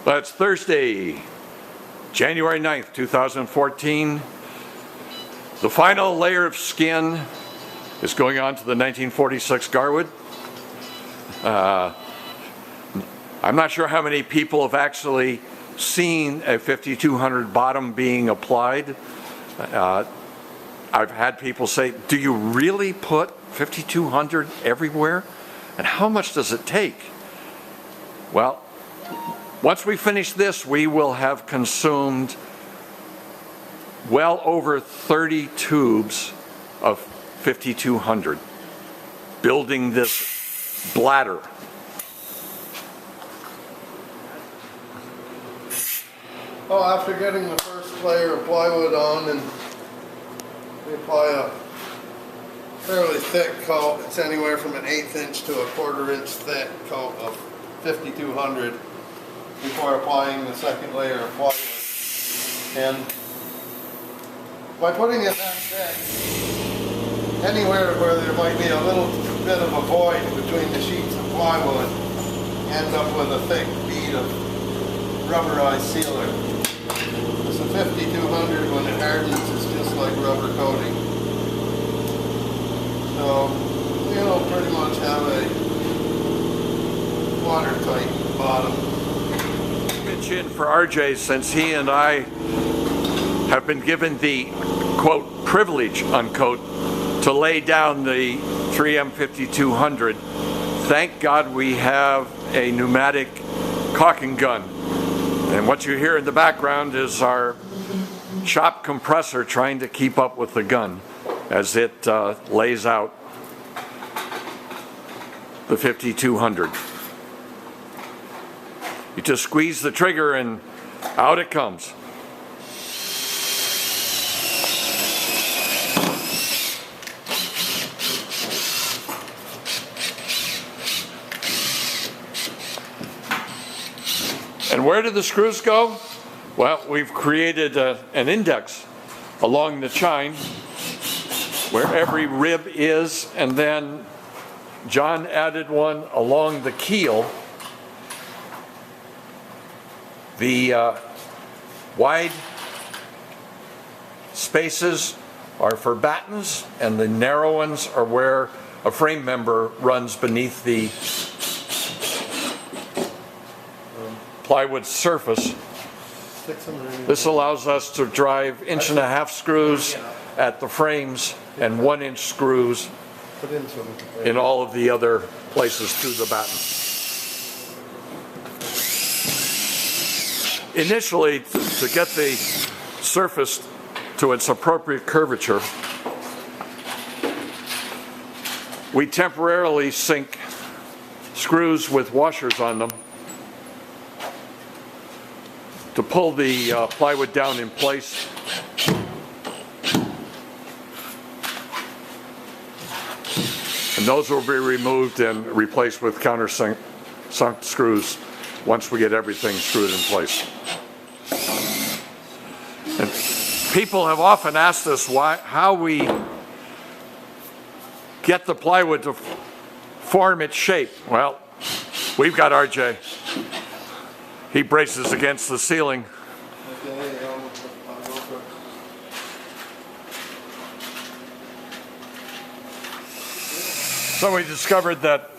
That's Thursday, January 9th, 2014. The final layer of skin is going on to the 1946 Gar Wood. I'm not sure how many people have actually seen a 5200 bottom being applied. I've had people say, do you really put 5200 everywhere? And how much does it take? Well, once we finish this, we will have consumed well over 30 tubes of 5200 building this bladder. Well, after getting the first layer of plywood on, and we apply a fairly thick coat. It's anywhere from an 1/8 inch to a 1/4 inch thick coat of 5200 before applying the second layer of plywood. And by putting it that thick, anywhere where there might be a little bit of a void between the sheets of plywood, end up with a thick bead of rubberized sealer. So 5200, when it hardens, is just like rubber coating. So you'll pretty much have a watertight bottom. Pitch in for RJ, since he and I have been given the quote privilege unquote to lay down the 3M 5200. Thank God we have a pneumatic caulking gun. And what you hear in the background is our shop compressor trying to keep up with the gun as it lays out the 5200. You just squeeze the trigger and out it comes. And where do the screws go? Well, we've created an index along the chine where every rib is, and then John added one along the keel. The wide spaces are for battens, and the narrow ones are where a frame member runs beneath the plywood surface. This allows us to drive 1.5-inch screws at the frames and 1-inch screws in all of the other places through the batten. Initially, to get the surface to its appropriate curvature, we temporarily sink screws with washers on them to pull the plywood down in place. And those will be removed and replaced with countersink screws once we get everything screwed in place. And people have often asked us how we get the plywood to form its shape. Well, we've got RJ. He braces against the ceiling. So we discovered that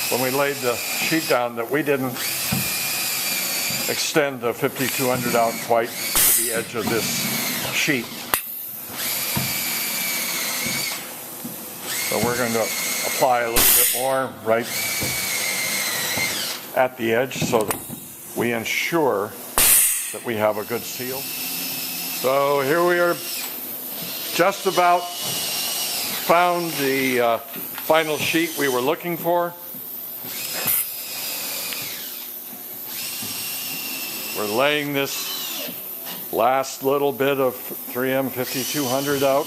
when we laid the sheet down that we didn't extend the 5200 out quite to the edge of this sheet. So we're going to apply a little bit more right at the edge so that we ensure that we have a good seal. So here we are, just about found the final sheet we were looking for. We're laying this last little bit of 3M 5200 out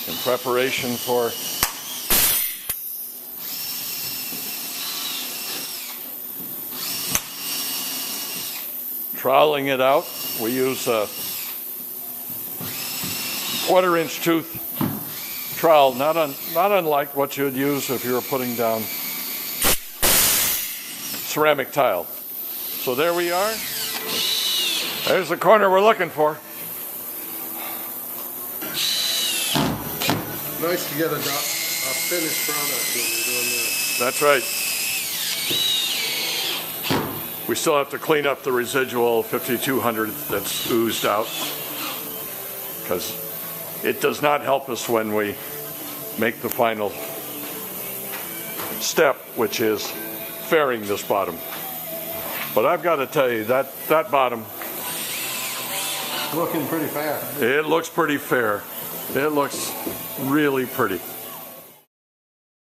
in preparation for troweling it out. We use a 1/4-inch tooth trowel, not unlike what you would use if you were putting down ceramic tile. So there we are. There's the corner we're looking for. Nice to get a finished product when you're doing this. That's right. We still have to clean up the residual 5200 that's oozed out, because it does not help us when we make the final step, which is fairing this bottom. But I've got to tell you, that bottom, Looking pretty fair. it looks pretty fair. It looks really pretty.